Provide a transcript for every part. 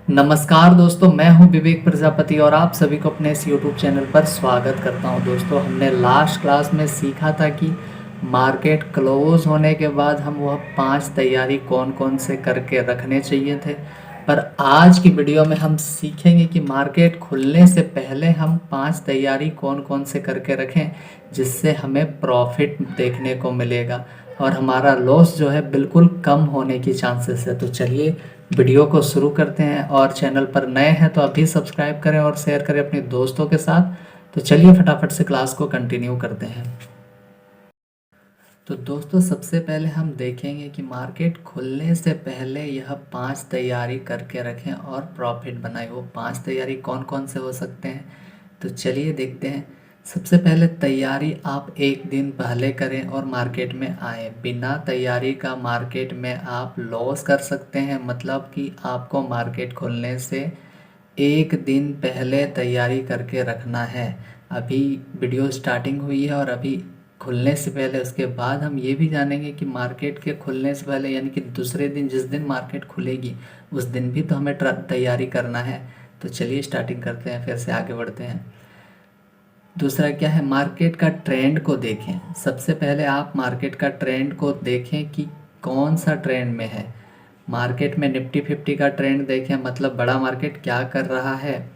नमस्कार दोस्तों, मैं हूं विवेक प्रजापति और आप सभी को अपने इस यूट्यूब चैनल पर स्वागत करता हूं। दोस्तों, हमने लास्ट क्लास में सीखा था कि मार्केट क्लोज होने के बाद हम वह 5 तैयारी कौन कौन से करके रखने चाहिए थे। पर आज की वीडियो में हम सीखेंगे कि मार्केट खुलने से पहले हम 5 तैयारी कौन कौन से करके रखें जिससे हमें प्रॉफिट देखने को मिलेगा और हमारा लॉस जो है बिल्कुल कम होने की चांसेस है। तो चलिए वीडियो को शुरू करते हैं और चैनल पर नए हैं तो अभी सब्सक्राइब करें और शेयर करें अपने दोस्तों के साथ। तो चलिए फटाफट से क्लास को कंटिन्यू करते हैं। तो दोस्तों, सबसे पहले हम देखेंगे कि मार्केट खुलने से पहले यह 5 तैयारी करके रखें और प्रॉफिट बनाएं। वो 5 तैयारी कौन कौन से हो सकते हैं, तो चलिए देखते हैं। सबसे पहले तैयारी आप एक दिन पहले करें और मार्केट में आए। बिना तैयारी का मार्केट में आप लॉस कर सकते हैं। मतलब कि आपको मार्केट खुलने से एक दिन पहले तैयारी करके रखना है। अभी वीडियो स्टार्टिंग हुई है और अभी खुलने से पहले, उसके बाद हम ये भी जानेंगे कि मार्केट के खुलने से पहले यानी कि दूसरे दिन, जिस दिन मार्केट खुलेगी उस दिन भी तो हमें तैयारी करना है। तो चलिए स्टार्टिंग करते हैं, फिर से आगे बढ़ते हैं। दूसरा क्या है, मार्केट का ट्रेंड को देखें। सबसे पहले आप मार्केट का ट्रेंड को देखें कि कौन सा ट्रेंड में है। मार्केट में निफ्टी 50 का ट्रेंड देखें, मतलब बड़ा मार्केट क्या कर रहा है।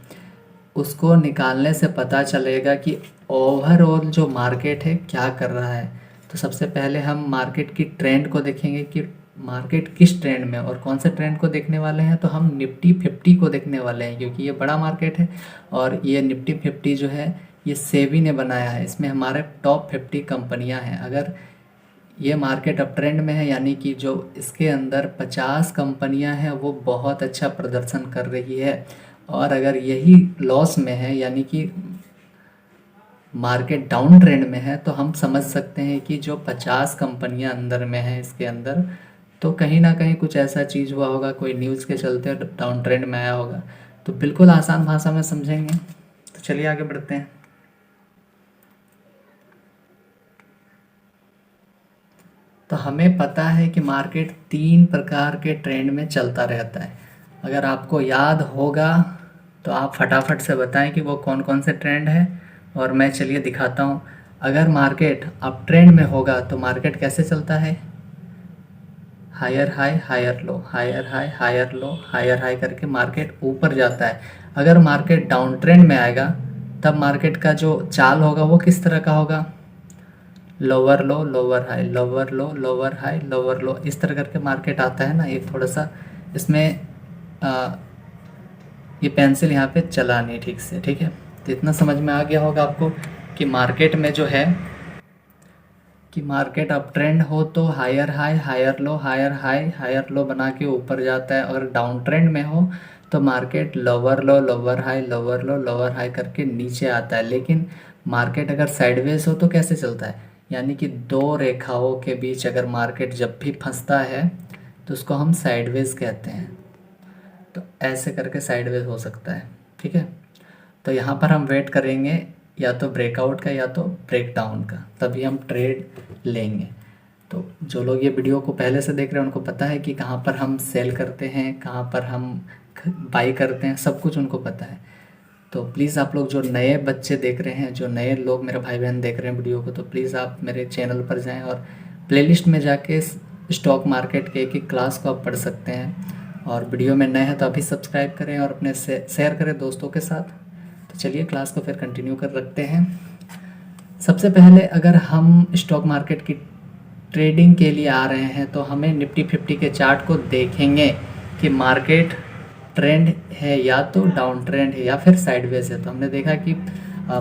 उसको निकालने से पता चलेगा कि ओवरऑल जो मार्केट है क्या कर रहा है। तो सबसे पहले हम मार्केट की ट्रेंड को देखेंगे कि मार्केट किस ट्रेंड में, और कौन से ट्रेंड को देखने वाले हैं। तो हम निफ्टी 50 को देखने वाले हैं क्योंकि ये बड़ा मार्केट है और ये निफ्टी 50 जो है ये सेबी ने बनाया है। इसमें हमारे टॉप 50 कंपनियां हैं। अगर ये मार्केट अप ट्रेंड में है यानी कि जो इसके अंदर 50 कंपनियां हैं वो बहुत अच्छा प्रदर्शन कर रही है, और अगर यही लॉस में है यानी कि मार्केट डाउन ट्रेंड में है तो हम समझ सकते हैं कि जो 50 कंपनियां अंदर में हैं इसके अंदर, तो कहीं ना कहीं कुछ ऐसा चीज़ हुआ होगा, कोई न्यूज़ के चलते डाउन ट्रेंड में आया होगा। तो बिल्कुल आसान भाषा में समझेंगे। तो चलिए आगे बढ़ते हैं। तो हमें पता है कि मार्केट 3 प्रकार के ट्रेंड में चलता रहता है। अगर आपको याद होगा तो आप फटाफट से बताएं कि वो कौन कौन से ट्रेंड है, और मैं चलिए दिखाता हूँ। अगर मार्केट अप ट्रेंड में होगा तो मार्केट कैसे चलता है, higher high higher low, higher high higher low, higher high करके मार्केट ऊपर जाता है। अगर मार्केट डाउन ट्रेंड में आएगा तब मार्केट का जो चाल होगा वो किस तरह का होगा, lower low lower high, lower low lower high, lower लो, इस तरह करके मार्केट आता है ना। ये थोड़ा सा इसमें ये पेंसिल यहाँ पे चलानी ठीक से, ठीक है। तो इतना समझ में आ गया होगा आपको कि मार्केट में जो है कि मार्केट अप ट्रेंड हो तो higher high higher low, higher high higher low बना के ऊपर जाता है। अगर डाउन ट्रेंड में हो तो market lower low lower high, lower low lower high करके नीचे आता है। लेकिन मार्केट अगर साइडवेज हो तो कैसे चलता है, यानी कि दो रेखाओं के बीच अगर मार्केट जब भी फंसता है तो उसको हम साइडवेज कहते हैं। तो ऐसे करके साइडवेज हो सकता है, ठीक है। तो यहाँ पर हम वेट करेंगे या तो ब्रेकआउट का या तो ब्रेकडाउन का, तभी हम ट्रेड लेंगे। तो जो लोग ये वीडियो को पहले से देख रहे हैं उनको पता है कि कहाँ पर हम सेल करते हैं, कहाँ पर हम बाई करते हैं, सब कुछ उनको पता है। तो प्लीज़ आप लोग जो नए बच्चे देख रहे हैं, जो नए लोग मेरे भाई बहन देख रहे हैं वीडियो को, तो प्लीज़ आप मेरे चैनल पर जाएं और प्लेलिस्ट में जाके स्टॉक मार्केट के एक क्लास को आप पढ़ सकते हैं। और वीडियो में नए हैं तो अभी सब्सक्राइब करें और अपने से शेयर करें दोस्तों के साथ। तो चलिए क्लास को फिर कंटिन्यू कर रखते हैं। सबसे पहले अगर हम स्टॉक मार्केट की ट्रेडिंग के लिए आ रहे हैं तो हमें निफ्टी 50 के चार्ट को देखेंगे कि मार्केट ट्रेंड है या तो डाउन ट्रेंड है या फिर साइडवेज है। तो हमने देखा कि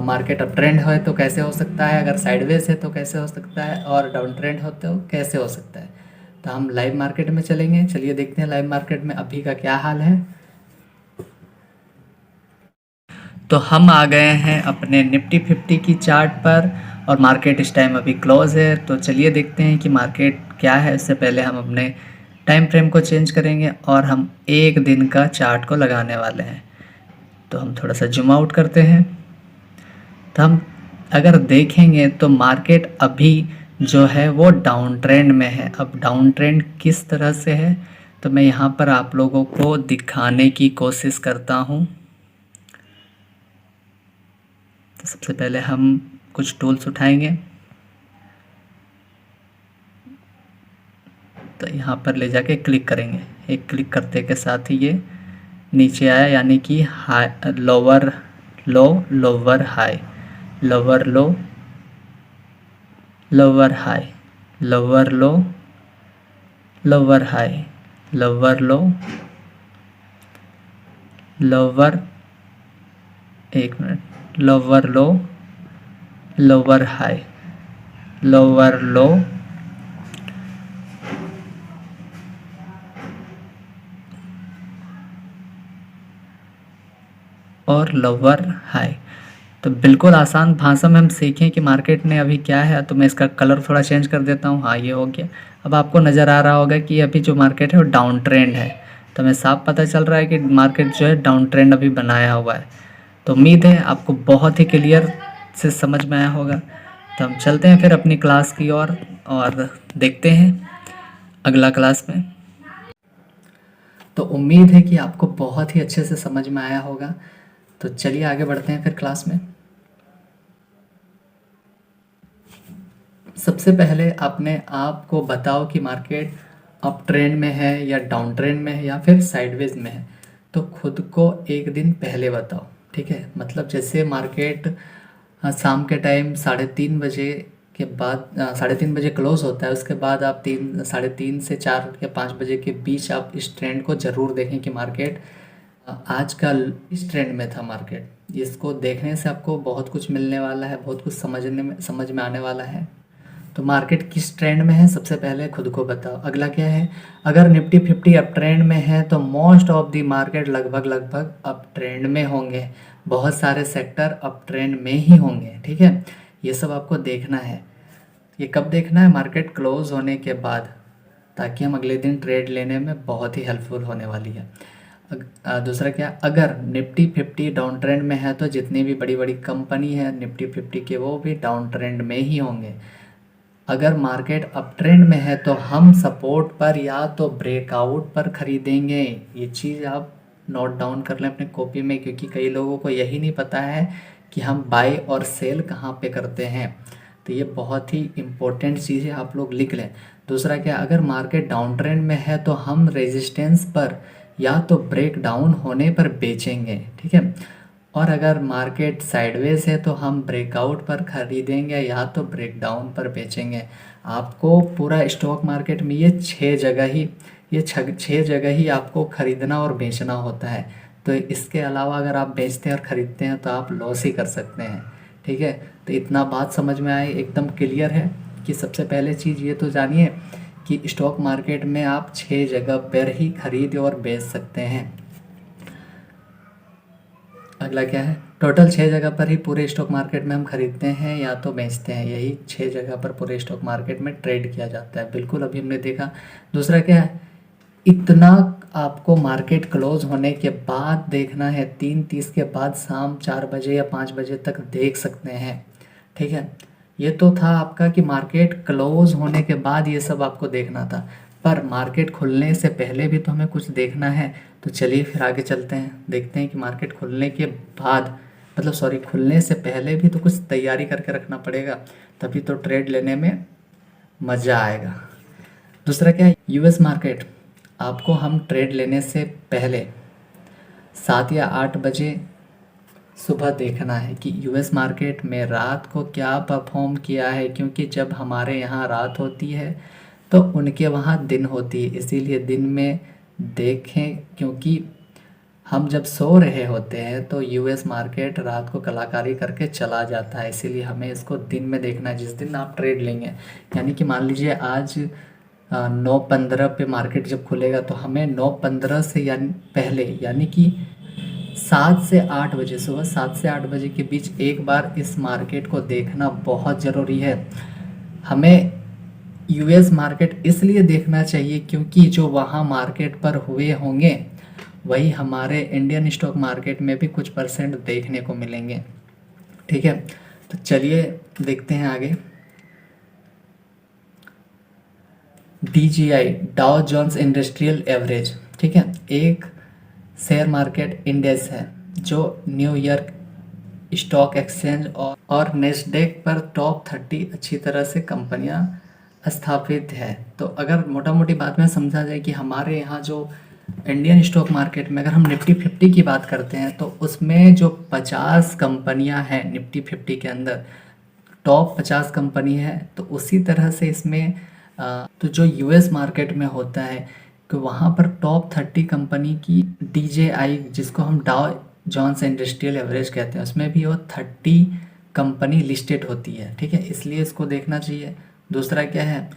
मार्केट अप ट्रेंड है तो कैसे हो सकता है, अगर साइडवेज है तो कैसे हो सकता है, और डाउन ट्रेंड हो तो कैसे हो सकता है। तो हम लाइव मार्केट में चलेंगे। चलिए देखते हैं लाइव मार्केट में अभी का क्या हाल है। तो हम आ गए हैं अपने निफ्टी 50 की चार्ट पर और मार्केट इस टाइम अभी क्लोज है। तो चलिए देखते हैं कि मार्केट क्या है। इससे पहले हम अपने टाइम फ्रेम को चेंज करेंगे और हम एक दिन का चार्ट को लगाने वाले हैं। तो हम थोड़ा सा जूम आउट करते हैं। तो हम अगर देखेंगे तो मार्केट अभी जो है वो डाउन ट्रेंड में है। अब डाउन ट्रेंड किस तरह से है, तो मैं यहाँ पर आप लोगों को दिखाने की कोशिश करता हूँ। तो सबसे पहले हम कुछ टूल्स उठाएंगे। तो यहाँ पर ले जाके क्लिक करेंगे। एक क्लिक करते के साथ ही ये नीचे आया, यानी कि high lower low, lower high, lower low, lower high, lower low, lower high, lower low, lower, एक minute, lower low, lower high, lower low, और लोअर हाई। तो बिल्कुल आसान भाषा में हम सीखें कि मार्केट में अभी क्या है। तो मैं इसका कलर थोड़ा चेंज कर देता हूँ। हाँ, ये हो गया। अब आपको नज़र आ रहा होगा कि अभी जो मार्केट है वो डाउन ट्रेंड है। तो हमें साफ पता चल रहा है कि मार्केट जो है डाउन ट्रेंड अभी बनाया हुआ है। तो उम्मीद है आपको बहुत ही क्लियर से समझ में आया होगा। तो हम चलते हैं फिर अपनी क्लास की ओर और देखते हैं अगला क्लास में। तो उम्मीद है कि आपको बहुत ही अच्छे से समझ में आया होगा। तो चलिए आगे बढ़ते हैं फिर क्लास में। सबसे पहले अपने आप को बताओ कि मार्केट अप ट्रेंड में है या डाउन ट्रेंड में है या फिर साइडवेज में है। तो खुद को एक दिन पहले बताओ, ठीक है। मतलब जैसे मार्केट शाम के टाइम 3:30 बजे के बाद 3:30 बजे क्लोज होता है, उसके बाद आप 3, 3:30 से 4 या 5 बजे के बीच आप इस ट्रेंड को ज़रूर देखें कि मार्केट आज कल इस ट्रेंड में था। मार्केट इसको देखने से आपको बहुत कुछ मिलने वाला है, बहुत कुछ समझ में आने वाला है। तो मार्केट किस ट्रेंड में है सबसे पहले खुद को बताओ। अगला क्या है, अगर निफ्टी 50 अप ट्रेंड में है तो मोस्ट ऑफ द मार्केट लगभग अप ट्रेंड में होंगे। बहुत सारे सेक्टर अप ट्रेंड में ही होंगे, ठीक है। ये सब आपको देखना है। ये कब देखना है, मार्केट क्लोज होने के बाद, ताकि हम अगले दिन ट्रेड लेने में बहुत ही हेल्पफुल होने वाली है। दूसरा क्या, अगर निफ्टी 50 डाउन ट्रेंड में है तो जितनी भी बड़ी बड़ी कंपनी है निफ्टी 50 के वो भी डाउन ट्रेंड में ही होंगे। अगर मार्केट अप ट्रेंड में है तो हम सपोर्ट पर या तो ब्रेकआउट पर खरीदेंगे। ये चीज़ आप नोट डाउन कर लें अपने कॉपी में, क्योंकि कई लोगों को यही नहीं पता है कि हम बाय और सेल कहाँ पे करते हैं। तो ये बहुत ही इम्पोर्टेंट चीज़ है, आप लोग लिख लें। दूसरा क्या, अगर मार्केट डाउन ट्रेंड में है तो हम रेजिस्टेंस पर या तो ब्रेक डाउन होने पर बेचेंगे, ठीक है। और अगर मार्केट साइडवेज है तो हम ब्रेकआउट पर खरीदेंगे या तो ब्रेक डाउन पर बेचेंगे। आपको पूरा स्टॉक मार्केट में ये छः जगह ही आपको खरीदना और बेचना होता है। तो इसके अलावा अगर आप बेचते हैं और ख़रीदते हैं तो आप लॉस ही कर सकते हैं, ठीक है। तो इतना बात समझ में आए, एकदम क्लियर है कि सबसे पहले चीज़ ये तो जानिए कि स्टॉक मार्केट में आप 6 जगह पर ही खरीद और बेच सकते हैं। अगला क्या है, टोटल 6 जगह पर ही पूरे स्टॉक मार्केट में हम खरीदते हैं या तो बेचते हैं। यही 6 जगह पर पूरे स्टॉक मार्केट में ट्रेड किया जाता है, बिल्कुल अभी हमने देखा। दूसरा क्या है, इतना आपको मार्केट क्लोज होने के बाद देखना है। 3:30 के बाद शाम 4 बजे या 5 बजे तक देख सकते हैं, ठीक है। ये तो था आपका कि मार्केट क्लोज होने के बाद ये सब आपको देखना था, पर मार्केट खुलने से पहले भी तो हमें कुछ देखना है। तो चलिए फिर आगे चलते हैं, देखते हैं कि मार्केट खुलने के बाद, मतलब सॉरी, खुलने से पहले भी तो कुछ तैयारी करके रखना पड़ेगा, तभी तो ट्रेड लेने में मज़ा आएगा। दूसरा क्या है, यूएस मार्केट आपको हम ट्रेड लेने से पहले 7 या 8 बजे सुबह देखना है कि यूएस मार्केट में रात को क्या परफॉर्म किया है, क्योंकि जब हमारे यहाँ रात होती है तो उनके वहाँ दिन होती है। इसीलिए दिन में देखें, क्योंकि हम जब सो रहे होते हैं तो यूएस मार्केट रात को कलाकारी करके चला जाता है। इसीलिए हमें इसको दिन में देखना है, जिस दिन आप ट्रेड लेंगे। यानी कि मान लीजिए आज 9:15 पे मार्केट जब खुलेगा तो हमें 9:15 से पहले, यानी कि 7 से 8 बजे, सुबह 7 से 8 बजे के बीच एक बार इस मार्केट को देखना बहुत ज़रूरी है। हमें यूएस मार्केट इसलिए देखना चाहिए क्योंकि जो वहाँ मार्केट पर हुए होंगे वही हमारे इंडियन स्टॉक मार्केट में भी कुछ परसेंट देखने को मिलेंगे, ठीक है। तो चलिए देखते हैं आगे। DJI, Dow Jones industrial average, ठीक है, एक शेयर मार्केट इंडेक्स है जो न्यूयॉर्क स्टॉक एक्सचेंज और नेस्डेक पर टॉप 30 अच्छी तरह से कंपनियां स्थापित है। तो अगर मोटा मोटी बात में समझा जाए कि हमारे यहाँ जो इंडियन स्टॉक मार्केट में अगर हम निफ्टी 50 की बात करते हैं तो उसमें जो 50 कंपनियां हैं निफ्टी 50 के अंदर, टॉप 50 कंपनी है, तो उसी तरह से इसमें तो जो यूएस मार्केट में होता है कि वहाँ पर टॉप 30 कंपनी की DJI, जिसको हम डाउ जोन्स इंडस्ट्रियल एवरेज कहते हैं, उसमें भी वो 30 कंपनी लिस्टेड होती है, ठीक है, इसलिए इसको देखना चाहिए। दूसरा क्या है,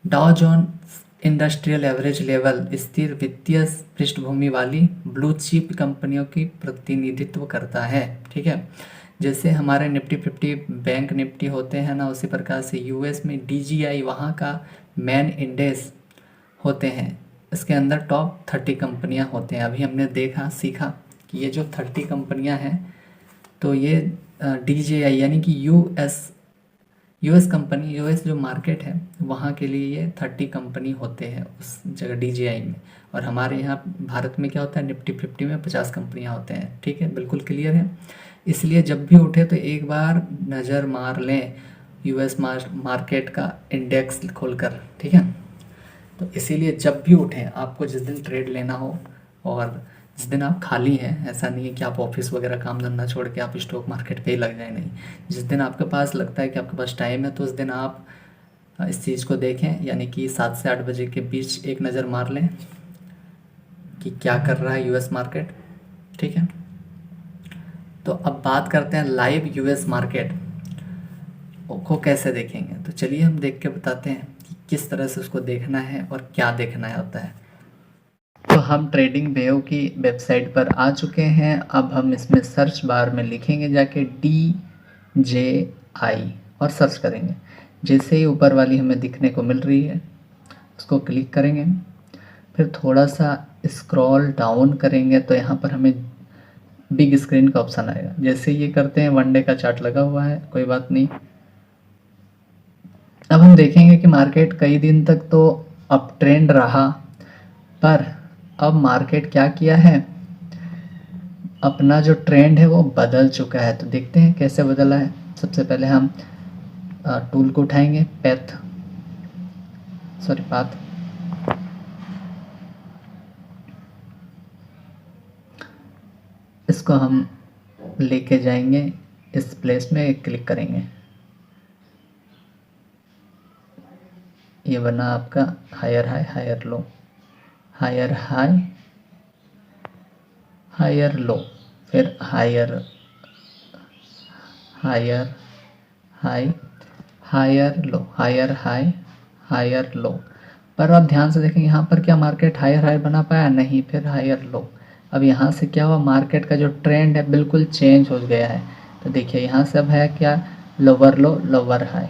Dow Jones industrial average level स्थिर वित्तीय पृष्ठभूमि वाली ब्लू चिप कंपनियों की प्रतिनिधित्व करता है, ठीक है। जैसे हमारे निफ्टी 50 बैंक निफ्टी होते हैं ना, उसी प्रकार से यूएस में DJI वहाँ का मेन इंडेक्स होते हैं, इसके अंदर टॉप 30 कंपनियां होते हैं। अभी हमने देखा सीखा कि ये जो 30 कंपनियां हैं तो ये DJI यानी कि यूएस कंपनी, यूएस जो मार्केट है वहाँ के लिए ये 30 कंपनी होते हैं उस जगह DJI में। और हमारे यहाँ भारत में क्या होता है, निफ्टी 50 में 50 कंपनियाँ होते हैं, ठीक है, बिल्कुल क्लियर है। इसलिए जब भी उठे तो एक बार नज़र मार लें यूएस मार्केट का इंडेक्स खोलकर, ठीक है। तो इसीलिए जब भी उठें, आपको जिस दिन ट्रेड लेना हो और जिस दिन आप खाली हैं, ऐसा नहीं है कि आप ऑफिस वगैरह काम धंधा छोड़ के आप स्टॉक मार्केट पे ही लग जाए, नहीं, जिस दिन आपके पास लगता है कि आपके पास टाइम है तो उस दिन आप इस चीज़ को देखें, यानी कि 7 से 8 बजे के बीच एक नज़र मार लें कि क्या कर रहा है यूएस मार्केट, ठीक है। तो अब बात करते हैं लाइव यूएस मार्केट को कैसे देखेंगे। तो चलिए हम देख के बताते हैं कि किस तरह से उसको देखना है और क्या देखना है होता है। तो हम ट्रेडिंग वेव की वेबसाइट पर आ चुके हैं। अब हम इसमें सर्च बार में लिखेंगे जाके DJI और सर्च करेंगे। जैसे ही ऊपर वाली हमें दिखने को मिल रही है उसको क्लिक करेंगे, फिर थोड़ा सा स्क्रॉल डाउन करेंगे तो यहाँ पर हमें बिग स्क्रीन का ऑप्शन आएगा। जैसे ये करते हैं, 1 डे का चार्ट लगा हुआ है, कोई बात नहीं। अब हम देखेंगे कि मार्केट कई दिन तक तो अप ट्रेंड रहा, पर अब मार्केट क्या किया है, अपना जो ट्रेंड है वो बदल चुका है। तो देखते हैं कैसे बदला है। सबसे पहले हम टूल को उठाएंगे, पाथ, इसको हम लेके जाएंगे इस प्लेस में, क्लिक करेंगे, ये बना आपका higher high higher low, higher high higher low, फिर higher higher high higher low, higher high higher low. पर आप ध्यान से देखेंगे यहाँ पर क्या मार्केट हायर हाई बना पाया, नहीं, फिर हायर लो। अब यहाँ से क्या हुआ, मार्केट का जो ट्रेंड है बिल्कुल चेंज हो गया है। तो देखिए यहाँ से अब है क्या, lower low lower high,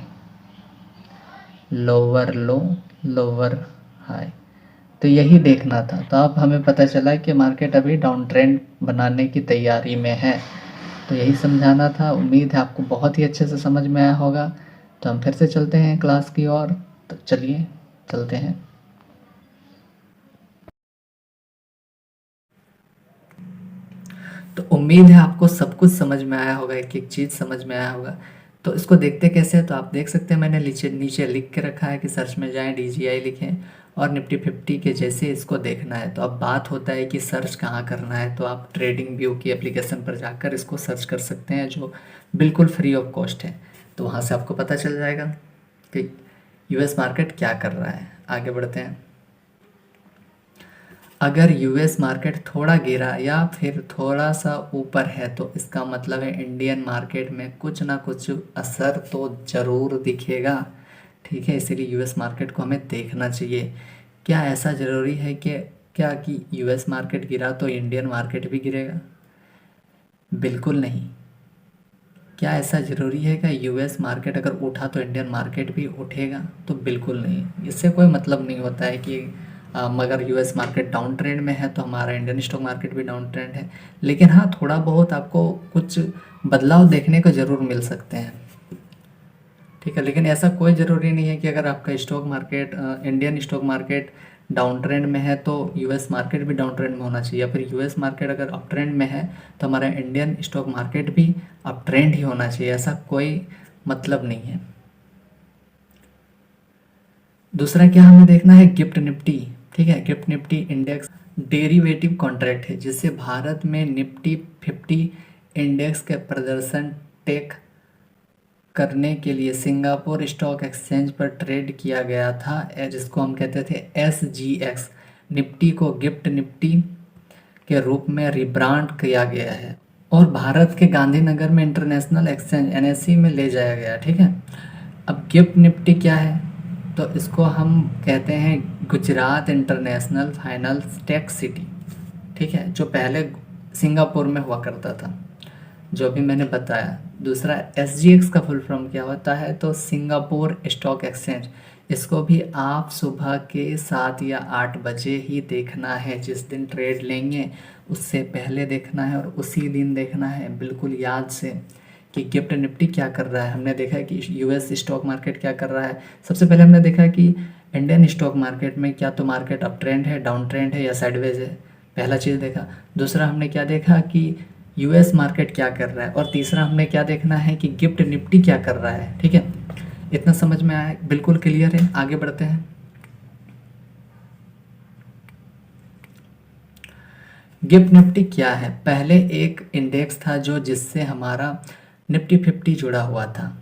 lower low lower high. तो यही देखना था। तो अब हमें पता चला कि मार्केट अभी डाउन ट्रेंड बनाने की तैयारी में है। तो यही समझाना था। उम्मीद है आपको बहुत ही अच्छे से समझ में आया होगा। तो हम फिर से चलते हैं क्लास की ओर। तो चलिए चलते हैं। तो उम्मीद है आपको सब कुछ समझ में आया होगा, एक एक चीज़ समझ में आया होगा। तो इसको देखते कैसे है, तो आप देख सकते हैं मैंने नीचे नीचे लिख के रखा है कि सर्च में जाएं, DJI लिखें और निफ्टी 50 के जैसे इसको देखना है। तो अब बात होता है कि सर्च कहाँ करना है। तो आप ट्रेडिंग व्यू की एप्लीकेशन पर जाकर इसको सर्च कर सकते हैं, जो बिल्कुल फ्री ऑफ कॉस्ट है। तो वहाँ से आपको पता चल जाएगा कि यूएस मार्केट क्या कर रहा है। आगे बढ़ते हैं। अगर यूएस मार्केट थोड़ा गिरा या फिर थोड़ा सा ऊपर है तो इसका मतलब है इंडियन मार्केट में कुछ ना कुछ असर तो ज़रूर दिखेगा, ठीक है। इसीलिए यूएस मार्केट को हमें देखना चाहिए। क्या ऐसा ज़रूरी है कि यूएस मार्केट गिरा तो इंडियन मार्केट भी गिरेगा? बिल्कुल नहीं। क्या ऐसा ज़रूरी है कि यूएस मार्केट अगर उठा तो इंडियन मार्केट भी उठेगा? तो बिल्कुल नहीं। इससे कोई मतलब नहीं होता है कि मगर यूएस मार्केट डाउन ट्रेंड में है तो हमारा इंडियन स्टॉक मार्केट भी डाउन ट्रेंड है। लेकिन हाँ, थोड़ा बहुत आपको कुछ बदलाव देखने को ज़रूर मिल सकते हैं, ठीक। ठीक है। लेकिन ऐसा कोई ज़रूरी नहीं है कि अगर आपका stock market Indian stock market down trend में है तो यूएस मार्केट भी डाउन ट्रेंड में होना चाहिए, या फिर यूएस मार्केट अगर अप ट्रेंड में है तो हमारा इंडियन स्टॉक मार्केट भी अप ट्रेंड ही होना चाहिए, ऐसा कोई मतलब नहीं है। दूसरा क्या हमें देखना है, गिफ्ट निफ्टी। ठीक है, gift Nifty index derivative contract है जिससे भारत में निफ्टी 50 इंडेक्स के प्रदर्शन टेक करने के लिए सिंगापुर स्टॉक एक्सचेंज पर ट्रेड किया गया था, जिसको हम कहते थे SGX। निफ्टी को गिफ्ट निफ्टी के रूप में रिब्रांड किया गया है और भारत के गांधीनगर में इंटरनेशनल एक्सचेंज NSE में ले जाया गया। ठीक है, अब गिफ्ट निफ्टी क्या है, तो इसको हम कहते हैं Gujarat international finance tech city. ठीक है, जो पहले सिंगापुर में हुआ करता था, जो अभी मैंने बताया। दूसरा SGX का फुल फॉर्म क्या होता है, तो सिंगापुर स्टॉक एक्सचेंज। इसको भी आप सुबह के 7 या 8 बजे ही देखना है, जिस दिन ट्रेड लेंगे उससे पहले देखना है और उसी दिन देखना है, बिल्कुल याद से, कि गिफ्ट निफ्टी क्या कर रहा है। हमने देखा है कि US स्टॉक मार्केट क्या कर रहा है। सबसे पहले हमने देखा है कि इंडियन स्टॉक मार्केट में क्या तो मार्केट अप ट्रेंड है, डाउन ट्रेंड है या साइडवेज है, पहला चीज़ देखा। दूसरा हमने क्या देखा कि US मार्केट क्या कर रहा है, और तीसरा हमने क्या देखना है कि गिफ्ट निफ्टी क्या कर रहा है। ठीक है, इतना समझ में आया, बिल्कुल क्लियर है। आगे बढ़ते हैं। गिफ्ट निफ्टी क्या है, पहले एक इंडेक्स था जो जिससे हमारा निफ्टी 50 जुड़ा हुआ था,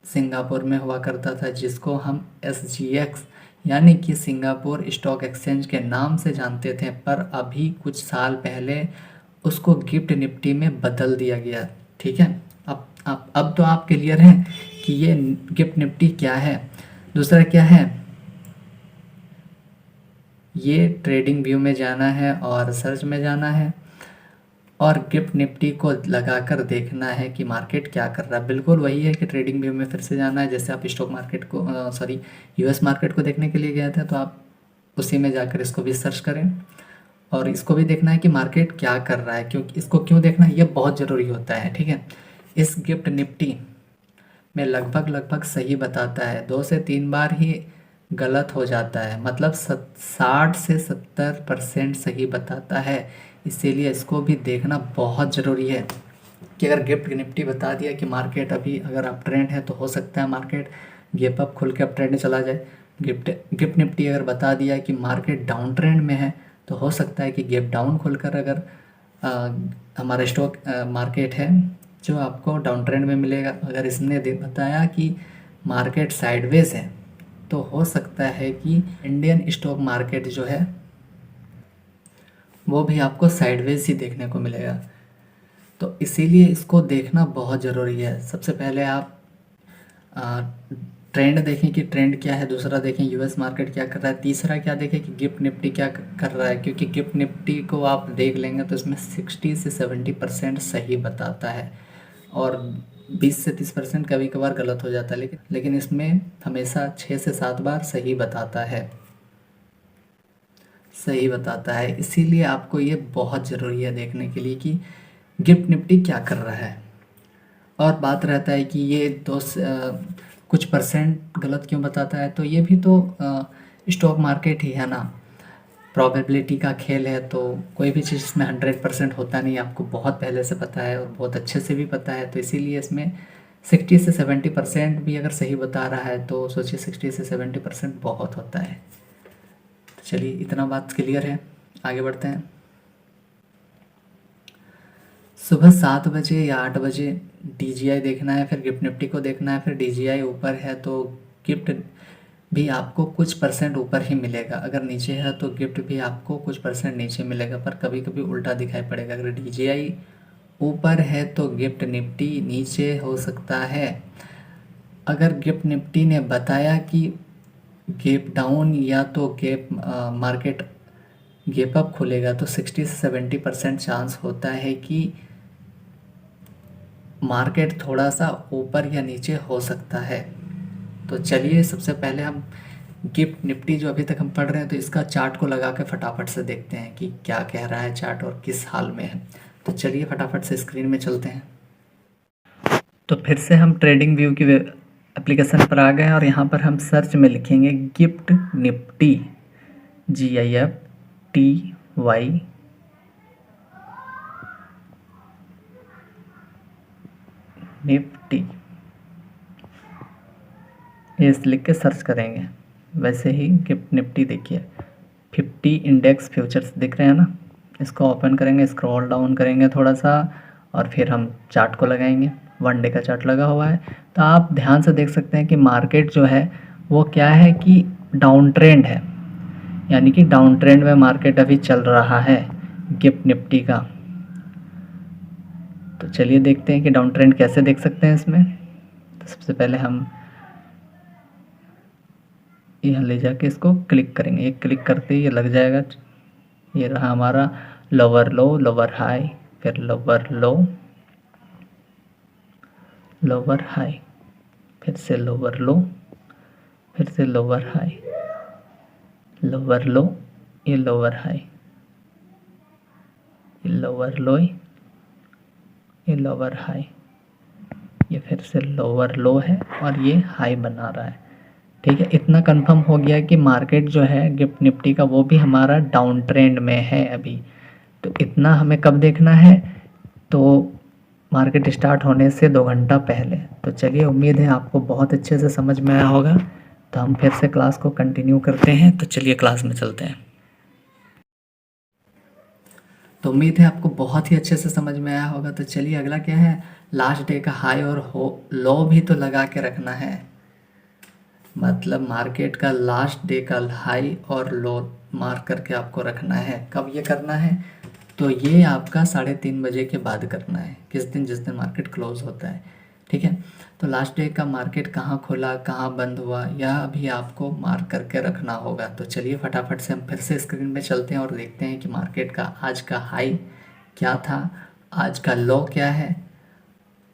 सिंगापुर में हुआ करता था, जिसको हम SGX यानी कि सिंगापुर स्टॉक एक्सचेंज के नाम से जानते थे। पर अभी कुछ साल पहले उसको गिफ्ट निफ्टी में बदल दिया गया। ठीक है, अब तो आप क्लियर हैं कि ये गिफ्ट निफ्टी क्या है। दूसरा क्या है, ये ट्रेडिंग व्यू में जाना है और सर्च में जाना है और गिफ्ट निफ्टी को लगाकर देखना है कि मार्केट क्या कर रहा है। बिल्कुल वही है कि ट्रेडिंग व्यू में फिर से जाना है, जैसे आप स्टॉक मार्केट को US मार्केट को देखने के लिए गए थे, तो आप उसी में जाकर इसको भी सर्च करें और इसको भी देखना है कि मार्केट क्या कर रहा है। क्योंकि इसको क्यों देखना है, ये बहुत ज़रूरी होता है। ठीक है, इस गिफ्ट निफ्टी में लगभग सही बताता है, 2 से 3 बार ही गलत हो जाता है, मतलब 60 से 70% सही बताता है। इसीलिए इसको भी देखना बहुत ज़रूरी है कि अगर गिफ्ट निफ्टी बता दिया कि मार्केट अभी अगर अप ट्रेंड है तो हो सकता है मार्केट गैप अप खुल के अप ट्रेंड में चला जाए। गिफ्ट निफ्टी अगर बता दिया कि मार्केट डाउन ट्रेंड में है तो हो सकता है कि गैप डाउन खुलकर अगर हमारा स्टॉक मार्केट है जो आपको डाउन ट्रेंड में मिलेगा। अगर इसने बताया कि मार्केट साइडवेज है तो हो सकता है कि इंडियन स्टॉक मार्केट जो है वो भी आपको साइडवेज ही देखने को मिलेगा। तो इसीलिए इसको देखना बहुत ज़रूरी है। सबसे पहले आप ट्रेंड देखें कि ट्रेंड क्या है, दूसरा देखें US मार्केट क्या कर रहा है, तीसरा क्या देखें कि गिफ्ट निफ्टी क्या कर रहा है। क्योंकि गिफ्ट निफ्टी को आप देख लेंगे तो इसमें 60 से 70% सही बताता है और 20 से 30% कभी कभार गलत हो जाता है, लेकिन इसमें हमेशा 6 से 7 बार सही बताता है। इसीलिए आपको ये बहुत ज़रूरी है देखने के लिए कि गिफ्ट निफ्टी क्या कर रहा है। और बात रहता है कि ये कुछ परसेंट गलत क्यों बताता है, तो ये भी तो स्टॉक मार्केट ही है ना, प्रोबेबिलिटी का खेल है। तो कोई भी चीज़ इसमें 100% होता नहीं, आपको बहुत पहले से पता है और बहुत अच्छे से भी पता है। तो इसीलिए इसमें 60 से 70% भी अगर सही बता रहा है तो सोचिए 60 से 70% बहुत होता है। तो चलिए इतना बात क्लियर है, आगे बढ़ते हैं। सुबह 7 बजे या 8 बजे DGI देखना है, फिर गिफ्ट निफ्टी को देखना है। फिर DGI ऊपर है तो गिफ्ट भी आपको कुछ परसेंट ऊपर ही मिलेगा, अगर नीचे है तो गिफ्ट भी आपको कुछ परसेंट नीचे मिलेगा। पर कभी कभी उल्टा दिखाई पड़ेगा, अगर DGI ऊपर है तो गिफ्ट निफ्टी नीचे हो सकता है। अगर गिफ्ट निफ्टी ने बताया कि गैप डाउन या तो गैप मार्केट गैप अप खुलेगा तो 60 से 70% चांस होता है कि मार्केट थोड़ा सा ऊपर या नीचे हो सकता है। तो चलिए सबसे पहले हम गिफ्ट निफ्टी जो अभी तक हम पढ़ रहे हैं तो इसका चार्ट को लगा के फटाफट से देखते हैं कि क्या कह रहा है चार्ट और किस हाल में है। तो चलिए फटाफट से स्क्रीन में चलते हैं। तो फिर से हम ट्रेडिंग व्यू की एप्लीकेशन पर आ गए और यहाँ पर हम सर्च में लिखेंगे गिफ्ट निफ्टी, GIFTY निफ्टी, ये लिख के सर्च करेंगे। वैसे ही गिफ्ट निफ्टी देखिए 50 इंडेक्स फ्यूचर्स दिख रहे हैं ना, इसको ओपन करेंगे, स्क्रॉल डाउन करेंगे थोड़ा सा और फिर हम चार्ट को लगाएंगे। 1 डे का चार्ट लगा हुआ है, तो आप ध्यान से देख सकते हैं कि मार्केट जो है वो क्या है कि डाउन ट्रेंड है, यानी कि डाउन ट्रेंड में मार्केट अभी चल रहा है गिफ्ट निफ्टी का। तो चलिए देखते हैं कि डाउन ट्रेंड कैसे देख सकते हैं इसमें। तो सबसे पहले हम यहाँ ले जाके इसको क्लिक करेंगे, ये क्लिक करते ही ये लग जाएगा। ये रहा हमारा लोअर लो, लोअर हाई, फिर लोअर लो, लोअर हाई, फिर से लोअर लो, फिर से लोअर हाई, लोअर लो, ये लोअर हाई, ये लोअर लो, ये लोअर हाई, ये फिर से लोअर लो है और ये हाई बना रहा है। ठीक है, इतना कंफर्म हो गया कि मार्केट जो है गिफ्ट निफ्टी का वो भी हमारा डाउन ट्रेंड में है अभी। तो इतना हमें कब देखना है, तो मार्केट स्टार्ट होने से 2 घंटा पहले। तो चलिए, उम्मीद है आपको बहुत अच्छे से समझ में आया होगा। तो हम फिर से क्लास को कंटिन्यू करते हैं, तो चलिए क्लास में चलते हैं। तो उम्मीद है आपको बहुत ही अच्छे से समझ में आया होगा। तो चलिए अगला क्या है, लास्ट डे का हाई और लो भी तो लगा के रखना है। मतलब मार्केट का लास्ट डे का हाई और लो मार्क करके आपको रखना है। कब ये करना है, तो ये आपका 3:30 बजे के बाद करना है, किस दिन, जिस दिन मार्केट क्लोज होता है। ठीक है, तो लास्ट डे का मार्केट कहाँ खुला, कहाँ बंद हुआ, यह अभी आपको मार्क करके रखना होगा। तो चलिए फटाफट से हम फिर से स्क्रीन पे चलते हैं और देखते हैं कि मार्केट का आज का हाई क्या था, आज का लो क्या है,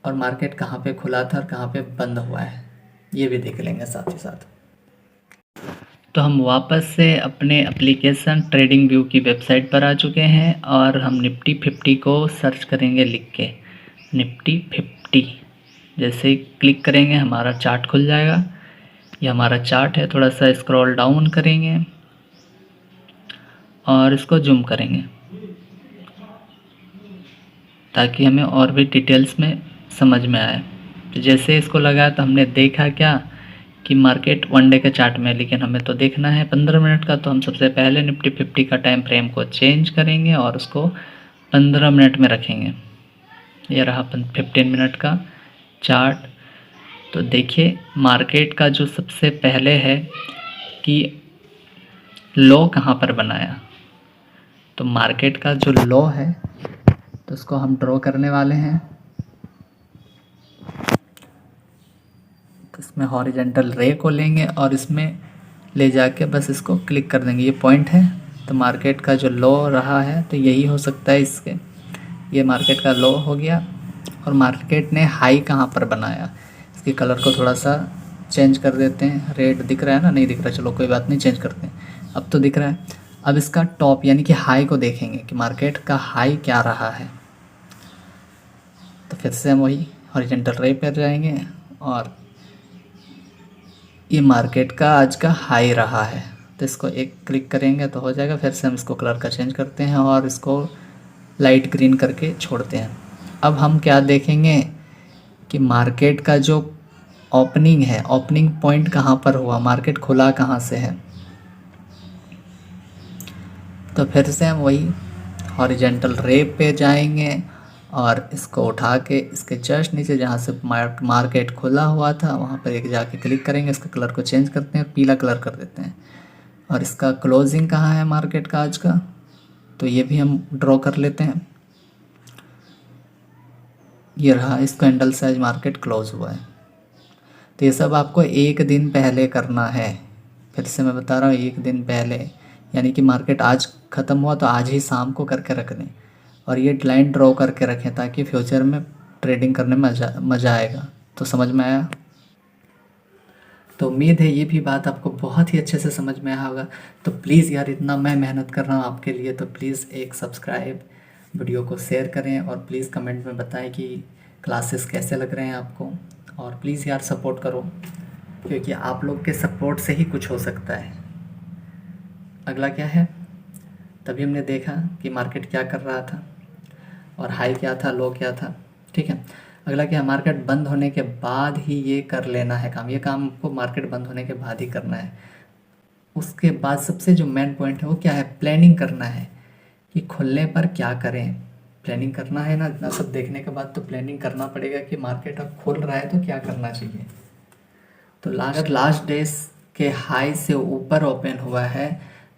और मार्केट कहाँ पे खुला था और कहाँ पे बंद हुआ है, ये भी देख लेंगे साथ ही साथ। तो हम वापस से अपने एप्लीकेशन ट्रेडिंग व्यू की वेबसाइट पर आ चुके हैं और हम निफ्टी 50 को सर्च करेंगे लिख के, निफ्टी 50। जैसे ही क्लिक करेंगे हमारा चार्ट खुल जाएगा। ये हमारा चार्ट है, थोड़ा सा स्क्रॉल डाउन करेंगे और इसको जूम करेंगे ताकि हमें और भी डिटेल्स में समझ में आए। तो जैसे इसको लगाया तो हमने देखा क्या कि मार्केट 1 डे के चार्ट में, लेकिन हमें तो देखना है 15 मिनट का। तो हम सबसे पहले निफ्टी 50 का टाइम फ्रेम को चेंज करेंगे और उसको 15 मिनट में रखेंगे। ये रहा 15 मिनट का चार्ट। तो देखिए मार्केट का जो सबसे पहले है कि लो कहाँ पर बनाया, तो मार्केट का जो लो है तो उसको हम ड्रॉ करने वाले हैं। तो इसमें हॉरिजेंटल रे को लेंगे और इसमें ले जाके बस इसको क्लिक कर देंगे, ये पॉइंट है। तो मार्केट का जो लो रहा है तो यही हो सकता है इसके, ये मार्केट का लो हो गया। और मार्केट ने हाई कहाँ पर बनाया, इसके कलर को थोड़ा सा चेंज कर देते हैं। रेड दिख रहा है ना, नहीं दिख रहा, चलो कोई बात नहीं, चेंज करते हैं। अब तो दिख रहा है। अब इसका टॉप यानी कि हाई को देखेंगे कि मार्केट का हाई क्या रहा है। तो फिर से हम वही हॉरिजॉन्टल रे पर जाएंगे और ये मार्केट का आज का हाई रहा है, तो इसको एक क्लिक करेंगे तो हो जाएगा। फिर से हम इसको कलर का चेंज करते हैं और इसको लाइट ग्रीन करके छोड़ते हैं। अब हम क्या देखेंगे कि मार्केट का जो ओपनिंग है, ओपनिंग पॉइंट कहाँ पर हुआ, मार्केट खुला कहाँ से है। तो फिर से हम वही हॉरिजॉन्टल रे पे जाएंगे और इसको उठा के इसके जस्ट नीचे जहाँ से मार्केट खुला हुआ था वहाँ पर एक जाके क्लिक करेंगे। इसका कलर को चेंज करते हैं, पीला कलर कर देते हैं। और इसका क्लोजिंग कहाँ है मार्केट का आज का, तो ये भी हम ड्रॉ कर लेते हैं। ये रहा, इस कैंडल से आज मार्केट क्लोज हुआ है। तो ये सब आपको 1 दिन पहले करना है। फिर से मैं बता रहा हूँ, 1 दिन पहले, यानी कि मार्केट आज ख़त्म हुआ तो आज ही शाम को करके रख दें और ये लाइन ड्रॉ करके रखें ताकि फ्यूचर में ट्रेडिंग करने में मज़ा आएगा। तो समझ में आया। तो उम्मीद है ये भी बात आपको बहुत ही अच्छे से समझ में आया होगा। तो प्लीज़ यार, इतना मैं मेहनत कर रहा हूँ आपके लिए, तो प्लीज़ एक सब्सक्राइब, वीडियो को शेयर करें और प्लीज़ कमेंट में बताएं कि क्लासेस कैसे लग रहे हैं आपको। और प्लीज़ यार सपोर्ट करो, क्योंकि आप लोग के सपोर्ट से ही कुछ हो सकता है। अगला क्या है, तभी हमने देखा कि मार्केट क्या कर रहा था और हाई क्या था, लो क्या था, ठीक है। अगला क्या है, मार्केट बंद होने के बाद ही ये कर लेना है काम, ये काम आपको मार्केट बंद होने के बाद ही करना है। उसके बाद सबसे जो मेन पॉइंट है वो क्या है, प्लानिंग करना है कि खुलने पर क्या करें। प्लानिंग करना है ना, इतना सब देखने के बाद तो प्लानिंग करना पड़ेगा कि मार्केट अब खुल रहा है तो क्या करना चाहिए। तो अगर लास्ट डेज के हाई से ऊपर ओपन हुआ है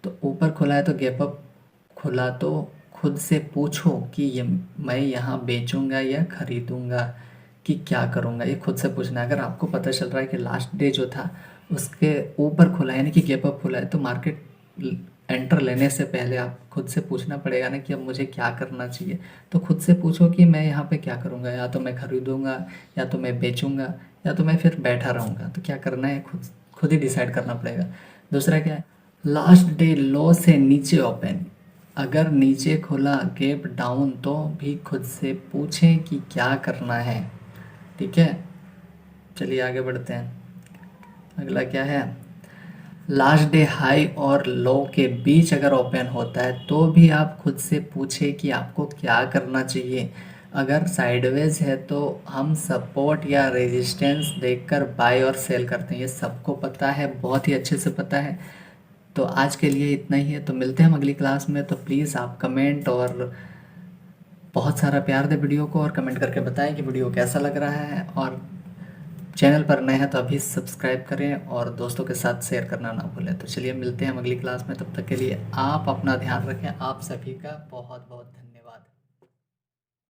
तो ऊपर खुला है तो गैप अप खुला तो खुद से पूछो कि ये मैं यहाँ बेचूंगा या खरीदूंगा कि क्या करूँगा, ये खुद से पूछना है। अगर आपको पता चल रहा है कि लास्ट डे जो था उसके ऊपर खुला है यानी कि गैप अप खुला है तो मार्केट एंटर लेने से पहले आप खुद से पूछना पड़ेगा ना कि अब मुझे क्या करना चाहिए। तो खुद से पूछो कि मैं यहाँ पे क्या करूँगा, या तो मैं खरीदूंगा या तो मैं बेचूंगा या तो मैं फिर बैठा रहूँगा। तो क्या करना है खुद खुद ही डिसाइड करना पड़ेगा। दूसरा क्या है, लास्ट डे लो से नीचे ओपन, अगर नीचे खुला गैप डाउन तो भी खुद से पूछें कि क्या करना है, ठीक है। चलिए आगे बढ़ते हैं। अगला क्या है, लास्ट डे हाई और लो के बीच अगर ओपन होता है तो भी आप खुद से पूछे कि आपको क्या करना चाहिए। अगर साइडवेज है तो हम सपोर्ट या रेजिस्टेंस देखकर बाय और सेल करते हैं, ये सबको पता है, बहुत ही अच्छे से पता है। तो आज के लिए इतना ही है, तो मिलते हैं हम अगली क्लास में। तो प्लीज़ आप कमेंट और बहुत सारा प्यार दें वीडियो को और कमेंट करके बताएं कि वीडियो कैसा लग रहा है। और चैनल पर नए हैं तो अभी सब्सक्राइब करें और दोस्तों के साथ शेयर करना ना भूलें। तो चलिए मिलते हैं हम अगली क्लास में, तब तक के लिए आप अपना ध्यान रखें। आप सभी का बहुत बहुत धन्यवाद।